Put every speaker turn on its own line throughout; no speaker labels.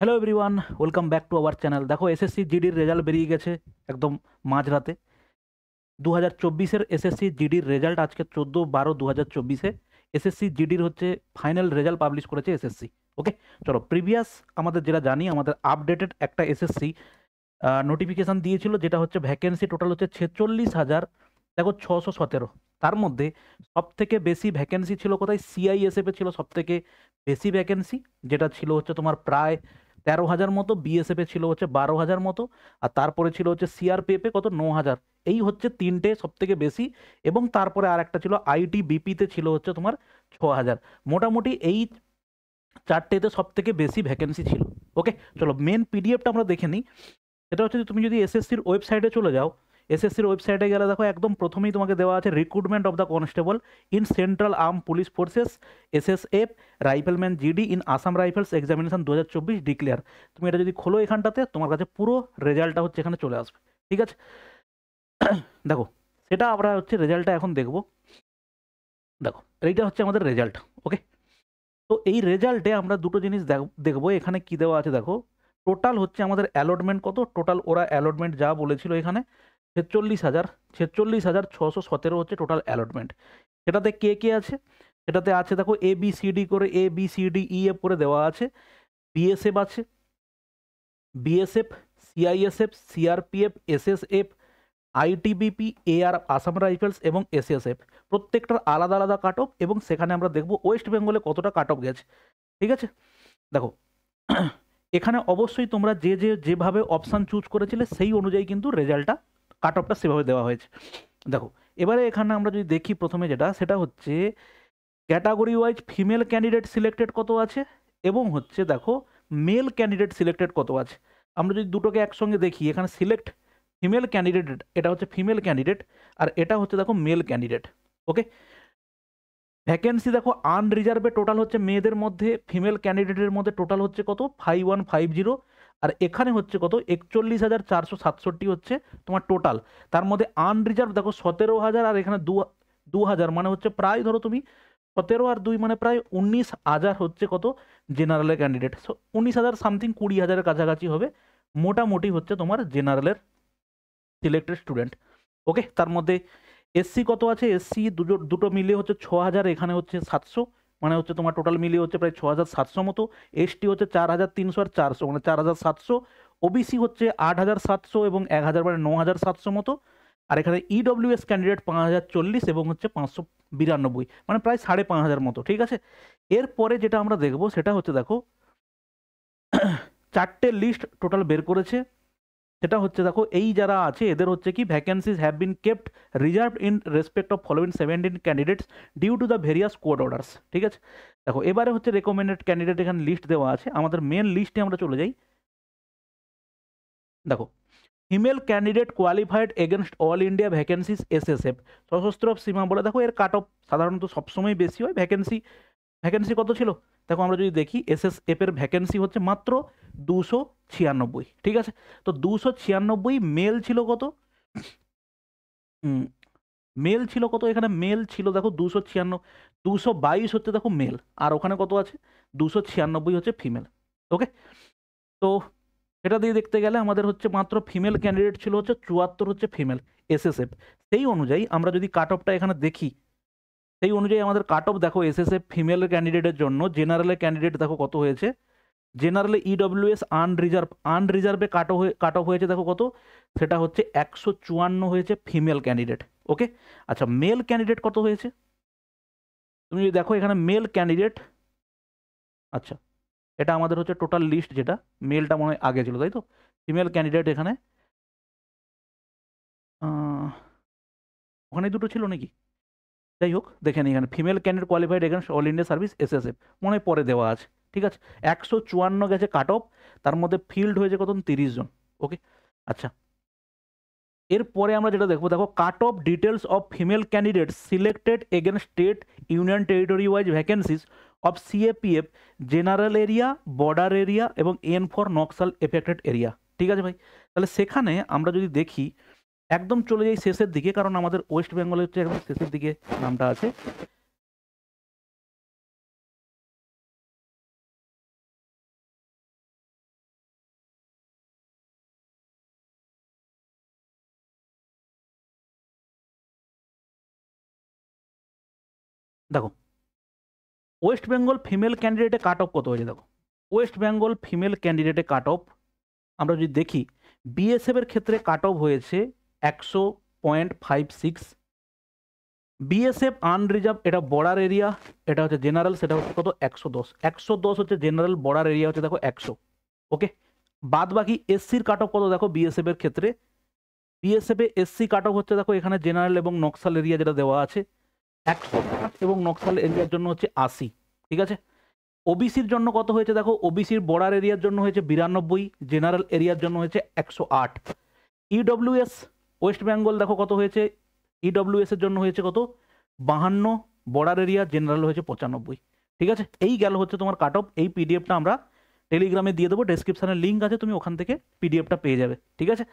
Hello everyone, welcome back to our channel. দেখো, SSC জিডির result বেরিয়ে গেছে একদম মাঝরাতে। 2024-এর এসএসসি জিডির রেজাল্ট আজকে 14/12/2024-এ এসএসসি জিডির হচ্ছে ফাইনাল রেজাল্ট পাবলিশ করেছে এসএসসি। ওকে, চলো প্রিভিয়াস আমাদের যেটা জানি, আমাদের আপডেটেড একটা এসএসসি নোটিফিকেশান দিয়েছিল, যেটা হচ্ছে ভ্যাকেন্সি টোটাল হচ্ছে 46,000, দেখো 617। তার মধ্যে সব থেকে বেশি ভ্যাকেন্সি ছিল কোথায়? সিআইএসএফে ছিল সব থেকে বেশি ভ্যাকেন্সি, যেটা ছিল হচ্ছে তোমার প্রায় 13,000 মতো। বিএসএফে ছিল হচ্ছে 12,000 মতো। আর তারপরে ছিল হচ্ছে সিআরপিএফে কত, 9,000। এই হচ্ছে তিনটে সব থেকে বেশি। এবং তারপরে আর একটা ছিল আইটিবিপিতে, ছিল হচ্ছে তোমার 6,000। মোটামুটি এই চারটেতে সব থেকে বেশি ভ্যাকেন্সি ছিল। ওকে, চলো মেন পিডিএফটা আমরা দেখে নিই। সেটা হচ্ছে যে তুমি যদি এসএসসির ওয়েবসাইটে চলে যাও, এসএসসির ওয়েবসাইটে গেলে দেখো একদম প্রথমেই তোমাকে দেওয়া আছে recruitment of the constable in central arm police forces SSF rifleman GD in Assam rifles examination 2024 declare. তুমি এটা যদি খোলো এখানটাতে, তোমার কাছে পুরো রেজাল্টটা হচ্ছে এখানে চলে আসবে। ঠিক আছে, দেখো সেটা আমরা হচ্ছে রেজাল্টটা এখন দেখবো। দেখো, এইটা হচ্ছে আমাদের রেজাল্ট। ওকে, তো এই রেজাল্টে আমরা দুটো জিনিস দেখবো। এখানে কি দেওয়া আছে দেখো, টোটাল হচ্ছে আমাদের অ্যালটমেন্ট কত। টোটাল ওরা অ্যালটমেন্ট যা বলেছিল এখানে 46,000, 46,617 হচ্ছে টোটাল অ্যালটমেন্ট। সেটাতে কে কে আছে? সেটাতে আছে দেখো এ বি সি ডি করে, A B C D E F করে দেওয়া আছে। বিএসএফ আছে, BSF, CISF, CRPF, SSF, ITBP, AR Assam rifles এবং এসএসএফ। প্রত্যেকটার আলাদা আলাদা কাট অফ, এবং সেখানে আমরা দেখবো ওয়েস্ট বেঙ্গলে কতটা কাট অফ গেছে। ঠিক আছে, দেখো এখানে অবশ্যই তোমরা যেভাবে অপশান চুজ করেছিলে সেই অনুযায়ী কিন্তু রেজাল্টটা, কাট অফটা সেভাবে দেওয়া হয়েছে। দেখো, এবারে এখানে আমরা যদি দেখি প্রথমে যেটা, সেটা হচ্ছে category wise female candidate selected কত আছে, এবং হচ্ছে দেখো মেল ক্যান্ডিডেট সিলেক্টেড কত আছে। আমরা যদি দুটোকে একসঙ্গে দেখি, এখানে সিলেক্ট ফিমেল ক্যান্ডিডেট, এটা হচ্ছে ফিমেল ক্যান্ডিডেট, আর এটা হচ্ছে দেখো মেল ক্যান্ডিডেট। ওকে, ভ্যাকেন্সি দেখো আনরিজার্ভে টোটাল হচ্ছে মেয়েদের মধ্যে, ফিমেল ক্যান্ডিডেটের মধ্যে টোটাল হচ্ছে কত, 5150। আর এখানে হচ্ছে কত, 41,467 হচ্ছে তোমার টোটাল। তার মধ্যে আনরিজার্ভ দেখো 17,000, আর এখানে 2,000, মানে হচ্ছে প্রায় ধরো তুমি 17 আর 2 মানে প্রায় 19,000 হচ্ছে কত জেনারেলের ক্যান্ডিডেট। 19,000 সামথিং, 20,000-এর কাছাকাছি হবে মোটামুটি হচ্ছে তোমার জেনারেলের সিলেক্টেড স্টুডেন্ট। ওকে, তার মধ্যে এসসি কত আছে? এসসি দুটো দুটো মিলিয়ে হচ্ছে 6,000, এখানে হচ্ছে 700, মানে হচ্ছে তোমার টোটাল মিলিয়ে হচ্ছে প্রায় 6,700 মতো। এসটি হচ্ছে 4,300 আর 400, মানে 4,700। ওবিসি হচ্ছে 8,700 এবং 1,000, মানে 9,700 মতো। আর এখানে ইডব্লিউএস ক্যান্ডিডেট 5,040 এবং হচ্ছে 592, মানে প্রায় 5,500 মতো। ঠিক আছে, এরপরে যেটা আমরা দেখবো সেটা হচ্ছে দেখো চারটে লিস্ট টোটাল বের করেছে। সেটা হচ্ছে দেখো এই যারা আছে এদের হচ্ছে কি vacancies have been kept reserve in respect of following 17 candidates due to the various court orders. ঠিক আছে, দেখো এবারে হচ্ছে রেকমেন্ডেড ক্যান্ডিডেট এখানে লিস্ট দেওয়া আছে। আমাদের মেন লিস্টে আমরা চলে যাই। দেখো, female candidate qualified against all India vacancies SSF, সশস্ত্র সীমা বলে। দেখো এর কাট অফ সাধারণত সবসময় বেশি হয়। ভ্যাকেন্সি ভ্যাকেন্সি কত ছিল দেখো, আমরা যদি দেখি এসএসএফ এর ভ্যাকেন্সি হচ্ছে মাত্র 296। ঠিক আছে, তো 296 মেল ছিল কত, মেল ছিল কত, এখানে মেল ছিল দেখো 296, 222 হচ্ছে দেখো মেল, আর ওখানে কত আছে 296 হচ্ছে ফিমেল। ওকে, তো এটা দিয়ে দেখতে গেলে আমাদের হচ্ছে মাত্র ফিমেল ক্যান্ডিডেট ছিল হচ্ছে 74 হচ্ছে ফিমেল এসএসএফ। সেই অনুযায়ী আমরা যদি কাট অফটা এখানে দেখি, সেই অনুযায়ী আমাদের কাট অফ দেখো এসএসএফ ফিমেল ক্যান্ডিডেটের জন্য, জেনারেলের ক্যান্ডিডেট দেখো কত হয়েছে। জেনারেলে ইডব্লিউএস আনরিজার্ভে কাট অফ হয়েছে দেখো কত, সেটা হচ্ছে 154 হয়েছে ফিমেল ক্যান্ডিডেট। ওকে, আচ্ছা মেল ক্যান্ডিডেট কত হয়েছে তুমি যদি দেখো এখানে মেল ক্যান্ডিডেট, আচ্ছা এটা আমাদের হচ্ছে টোটাল লিস্ট, যেটা মেলটা মনে হয় আগে ছিল, তাই তো। ফিমেল ক্যান্ডিডেট এখানে ওখানে দুটো ছিল নাকি, যাই হোক দেখে নিই। এখানে female candidate qualified against all India service SSF মনে হয় পরে দেওয়া আছে। ঠিক আছে, 154 গেছে কাট অফ, তার মধ্যে ফিল্ড হয়েছে কত, 30 জন। ওকে, আচ্ছা এরপরে আমরা যেটা দেখবো, দেখো cut off details of female candidate selected against state union territory wise vacancies of CAPF general area, border area এবং and for Naxal affected area. ঠিক আছে ভাই, তাহলে সেখানে আমরা যদি দেখি একদম চলে যাই শেষের দিকে, কারণ আমাদের ওয়েস্ট বেঙ্গলে হচ্ছে একদম শেষের দিকে নামটা আছে। দেখো ওয়েস্ট বেঙ্গল ফিমেল ক্যান্ডিডেটে কাট অফ কত হয়েছে, দেখো ওয়েস্ট বেঙ্গল ফিমেল ক্যান্ডিডেটে কাট অফ আমরা যদি দেখি বিএসএফ এর ক্ষেত্রে কাট অফ হয়েছে 100.56। বিএসএফ আনরিজার্ভ এটা বর্ডার এরিয়া, এটা হচ্ছে জেনারেল, সেটা হচ্ছে কত 110 হচ্ছে জেনারেল, বর্ডার এরিয়া হচ্ছে দেখো 100। ওকে, বাদ বাকি এসসির কাট অফ কত দেখো বিএসএফ এর ক্ষেত্রে, বিএসএফ এ এসসি কাট অফ হচ্ছে দেখো এখানে জেনারেল এবং নকশাল এরিয়া যেটা দেওয়া আছে 105 এবং নকশাল এরিয়ার জন্য হচ্ছে 80। ঠিক আছে, ওবিসির জন্য কত হয়েছে দেখো, ওবিসির বর্ডার এরিয়ার জন্য হয়েছে 92, জেনারেল এরিয়ার জন্য হয়েছে 108। ইডব্লিউএস ওয়েস্ট বেঙ্গল দেখো কত হয়েছে, ইডব্লিউএস এর জন্য হয়েছে কত 52, বর্ডার এরিয়া জেনারেল হয়েছে 95। ঠিক আছে, এই গেল হচ্ছে তোমার কাট অফ। এই পিডিএফটা আমরা টেলিগ্রামে দিয়ে দেবো, ডেসক্রিপশানে লিঙ্ক আছে, তুমি ওখান থেকে পিডিএফটা পেয়ে যাবে। ঠিক আছে,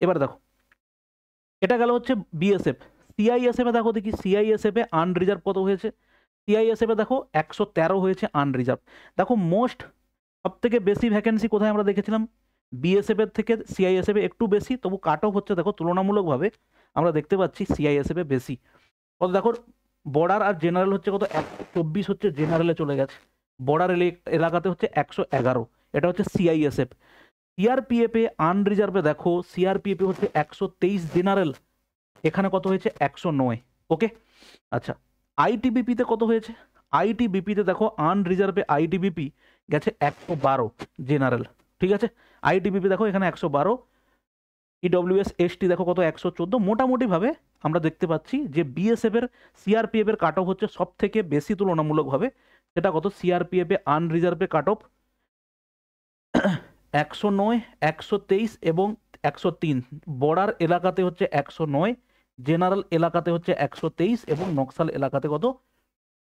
এবার দেখো এটা গেল হচ্ছে বিএসএফ। সিআইএসএফ এ দেখো দেখি সিআইএসএফ এ আনরিজার্ভ কত হয়েছে, সিআইএসএফ এ দেখো 113 হয়েছে আনরিজার্ভ। দেখো মোস্ট সব থেকে বেশি ভ্যাকেন্সি কোথায় আমরা দেখেছিলাম, বিএসএফ এর থেকে সিআইএসএফ এ একটু বেশি, তবু কাট অফ হচ্ছে দেখো তুলনামূলকভাবে আমরা দেখতে পাচ্ছি সিআইএসএফ এ বেশি। কত দেখো বর্ডার আর জেনারেল হচ্ছে কত 124 হচ্ছে জেনারেলে চলে গেছে, বর্ডার এলাকাতে হচ্ছে 111, এটা হচ্ছে সিআইএসএফ। সিআরপিএফ এ আনরিজার্ভে দেখো সিআরপিএফ হচ্ছে 123 জেনারেল, এখানে কত হয়েছে 109। ওকে, আচ্ছা আইটিবিপিতে কত হয়েছে, আইটিবিপিতে দেখো আনরিজার্ভে আইটিবিপি গেছে 112 জেনারেল। ঠিক আছে, আইটিবিপি দেখো এখানে 112, ইডব্লিউএস এসটি দেখো কত 114। মোটামুটিভাবে আমরা দেখতে পাচ্ছি যে বিএসএফ এর সিআরপিএফ এর কাট অফ হচ্ছে সব থেকে বেশি তুলনামূলকভাবে, সেটা কত সিআরপিএফ এ আনরিজার্ভে কাট অফ 109, 123 এবং 103, বর্ডার এলাকাতে হচ্ছে 109, জেনারেল এলাকাতে হচ্ছে 123 এবং নকশাল এলাকাতে কত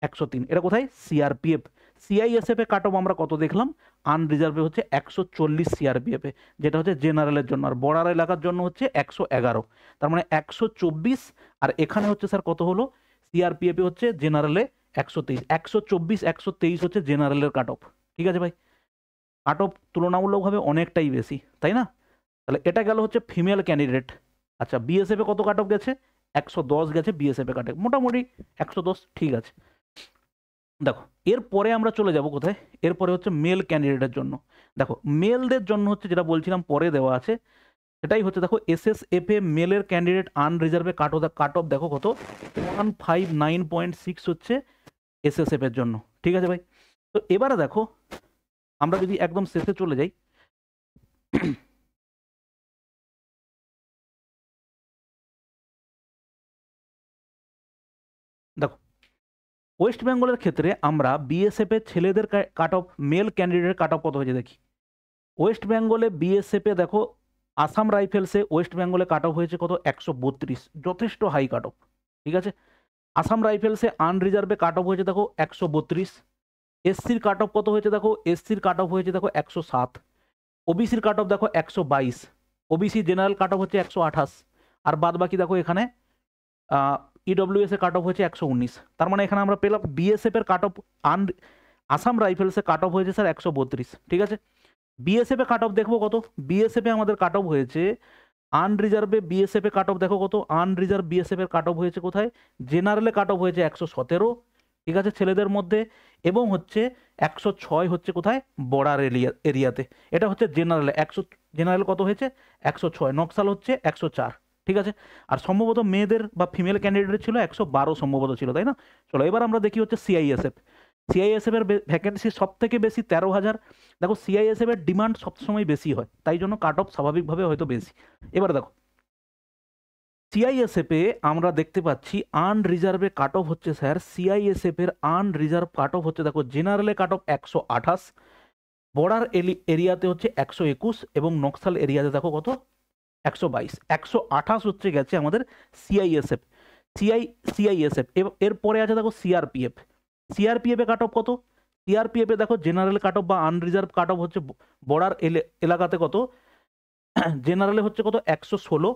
103। এটা কোথায় সিআরপিএফ। সিআইএসএফ এ কাট অফ আমরা কত দেখলাম, আনরিজার্ভে হচ্ছে 140 সিআরপিএফ এ, যেটা হচ্ছে জেনারেলের জন্য, আর বর্ডার এলাকার জন্য হচ্ছে 111, তার মানে 124। আর এখানে হচ্ছে স্যার কত হলো, সিআরপিএফ এ হচ্ছে জেনারেলে 123, 124 123 হচ্ছে জেনারেলের কাট অফ। ঠিক আছে ভাই, কাট অফ তুলনামূলকভাবে অনেকটাই বেশি, তাই না? তাহলে এটা গেল হচ্ছে ফিমেল ক্যান্ডিডেট। আচ্ছা বিএসএফ এ কত কাট অফ গেছে, 110 গেছে বিএসএফ এ কাট অফ, মোটামুটি 110। ঠিক আছে, দেখো এরপরে আমরা চলে যাব কোথায়, এরপরে হচ্ছে মেল ক্যান্ডিডেটের জন্য। দেখো মেলদের জন্য হচ্ছে যেটা বলছিলাম পরে দেওয়া আছে, সেটাই হচ্ছে দেখো এসএসএফ এ মেলের ক্যান্ডিডেট আনরিজার্ভে কাট অফ দেখো কত 159.6 হচ্ছে এসএসএফ এর জন্য। ঠিক আছে ভাই, তো এবারে দেখো আমরা যদি একদম শেষে চলে যাই, দেখো ওয়েস্ট বেঙ্গলের ক্ষেত্রে আমরা বিএসএফ এর ছেলেদের কাট অফ, মেল ক্যান্ডিডেট কাট অফ কত হয়েছে দেখি। ওয়েস্ট বেঙ্গলে বিএসএফ এ দেখো আসাম রাইফেলসে ওয়েস্ট বেঙ্গলে কাট অফ হয়েছে কত 132, যথেষ্ট হাই কাট অফ। ঠিক আছে, আসাম রাইফেলসে আনরিজার্ভে কাট অফ হয়েছে দেখো 132। এসসির কাট অফ কত হয়েছে দেখো, এসসির কাট অফ হয়েছে দেখো 107। ওবিসির কাট অফ দেখো 122, ওবিসি জেনারেল কাট অফ হচ্ছে 128, আর বাদ বাকি দেখো এখানে ইডব্লিউএস এর কাট অফ হয়েছে 119। তার মানে এখানে আমরা পেলাম বিএসএফ এর কাট অফ আসাম রাইফেলসে কাট অফ হয়েছে স্যার 132। ঠিক আছে, বিএসএফ এ কাট অফ দেখবো কত, বিএসএফ এ আমাদের কাট অফ হয়েছে আনরিজার্ভে, বিএসএফ এ কাট অফ দেখো কত, আনরিজার্ভ বিএসএফ এর কাট অফ হয়েছে কোথায়, জেনারেলে কাট অফ হয়েছে 117। ঠিক আছে, ছেলেদের মধ্যে, এবং হচ্ছে 106 হচ্ছে কোথায়, বর্ডার এরিয়াতে। এটা হচ্ছে জেনারেলে 100, জেনারেল কত হয়েছে 106, নকশাল হচ্ছে 104। ঠিক আছে, আর সম্ভবত মেয়েদের বা ফিমেল ক্যান্ডিডেট ছিল 112 সম্ভবত ছিল, তাই না? চলো এবার আমরা দেখি হচ্ছে সিআইএসএফ। সিআইএসএফ এর ভ্যাকেন্সি সব থেকে বেশি 13,000। দেখো সিআইএসএফ এর ডিমান্ড সবসময় বেশি হয়, তাই জন্য কাট অফ স্বাভাবিকভাবে হয়তো বেশি। এবার দেখো সিআইএসএফ এ আমরা দেখতে পাচ্ছি আনরিজার্ভে কাট অফ হচ্ছে স্যার, সিআইএসএফ এর আনরিজার্ভ কাট অফ হচ্ছে দেখো জেনারেলে কাট অফ 128, বর্ডার এরিয়াতে হচ্ছে 121 এবং নকশাল এরিয়াতে দেখো কত 122। 128 হচ্ছে গেছে আমাদের সিআইএসএফ। সিআইএসএফ এরপরে আছে দেখো সিআরপিএফ। সিআরপিএফ এ কাট অফ কত, সিআরপিএফ এ দেখো জেনারেল কাট অফ বা আনরিজার্ভ কাট অফ হচ্ছে বর্ডার এলাকাতে কত, জেনারেলে হচ্ছে কত 116,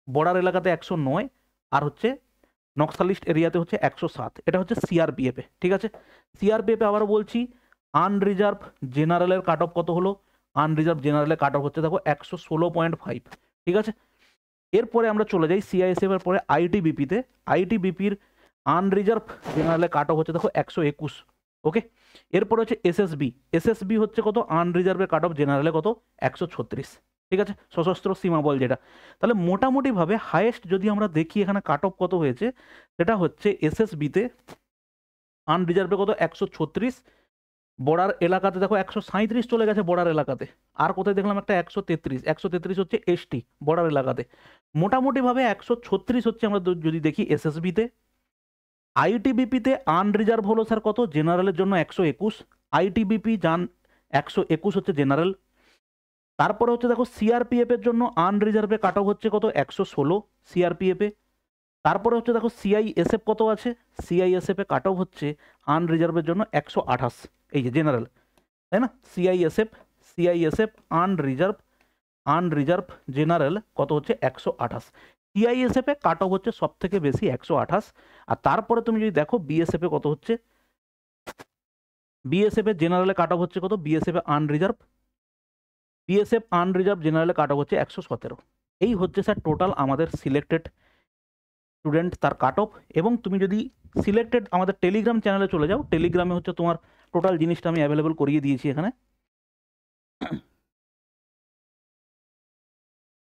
বর্ডার এলাকাতে 109, আর হচ্ছে নকশালিস্ট এরিয়াতে হচ্ছে 107। এটা হচ্ছে সিআরপিএফ এ। ঠিক আছে, সিআরপিএফ এ আবারও বলছি আনরিজার্ভ জেনারেলের কাট অফ কত হলো, আনরিজার্ভ জেনারেলের কাট অফ হচ্ছে দেখো 116.5। ঠিক আছে, এরপরে আমরা চলে যাই সিআইএসএফ এর পরে আইটিবিপিতে। আইটিবিপির আনরিজার্ভ জেনারেলে কাট অফ হচ্ছে দেখো 121। ওকে, এরপর হচ্ছে এসএসবি। এসএসবি হচ্ছে কত? আনরিজার্ভের কাট অফ জেনারেলে কত? 136। ঠিক আছে, সশস্ত্র সীমা বল যেটা। তাহলে মোটামুটিভাবে হায়েস্ট যদি আমরা দেখি এখানে কাট অফ কত হয়েছে, সেটা হচ্ছে এসএসবিতে আনরিজার্ভে কত? 136। বর্ডার এলাকাতে দেখো 137 চলে গেছে বর্ডার এলাকাতে। আর কোথায় দেখলাম একটা 133। 133 হচ্ছে এসটি বর্ডার এলাকাতে। মোটামুটিভাবে 136 হচ্ছে আমরা যদি দেখি এসএসবিতে। আইটিবিপিতে আনরিজার্ভ হলো স্যার কত? জেনারেলের জন্য 121। আইটিবিপি 121 হচ্ছে জেনারেল। তারপরে হচ্ছে দেখো সিআরপিএফ এর জন্য আনরিজার্ভে কাট অফ হচ্ছে কত? 116 সিআরপিএফে। তারপরে হচ্ছে দেখো সিআইএসএফ কত আছে? সিআইএসএফ এ কাট অফ হচ্ছে আনরিজার্ভের জন্য 128, এই যে জেনারেল, তাই না? সিআইএসএফ আনরিজার্ভ জেনারেল কত হচ্ছে? 128। সিআইএসএফ এ কাট অফ হচ্ছে সব থেকে বেশি 128। আর তারপরে তুমি যদি দেখো বিএসএফ এ কত হচ্ছে? বিএসএফ এর জেনারেলে কাট অফ হচ্ছে কত? বিএসএফ আনরিজার্ভ জেনারেলে কাট অফ হচ্ছে 117। এই হচ্ছে স্যার টোটাল আমাদের সিলেক্টেড স্টুডেন্ট তার কাট অফ। এবং তুমি যদি সিলেক্টেড আমাদের টেলিগ্রাম চ্যানেলে চলে যাও, টেলিগ্রামে হচ্ছে তোমার টোটাল জিনিসটা আমি অ্যাভেলেবল করিয়ে দিয়েছি এখানে।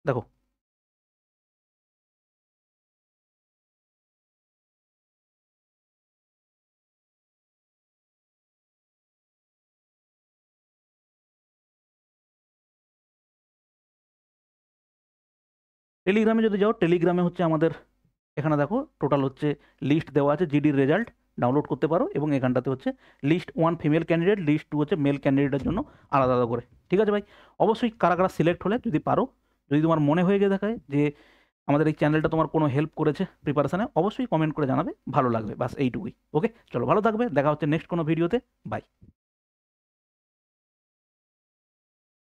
দেখো টেলিগ্রামে যদি যাও, টেলিগ্রামে হচ্ছে আমাদের এখানে দেখো টোটাল হচ্ছে লিস্ট দেওয়া আছে, জিডির রেজাল্ট ডাউনলোড করতে পারো। এবং এখানটাতে হচ্ছে লিস্ট 1 ফিমেল ক্যান্ডিডেট, লিস্ট 2 হচ্ছে মেল ক্যান্ডিডেটের জন্য আলাদা আলাদা করে। ঠিক আছে ভাই, অবশ্যই কারা কারা সিলেক্ট হলে যদি পারো, যদি তোমার মনে হয়ে গিয়ে দেখায় যে আমাদের এই চ্যানেলটা তোমার কোনো হেল্প করেছে প্রিপারেশানে, অবশ্যই কমেন্ট করে জানাবে, ভালো লাগবে, বাস এইটুকুই। ওকে, চলো ভালো থাকবে, দেখা হচ্ছে নেক্সট কোনো ভিডিওতে। বাই।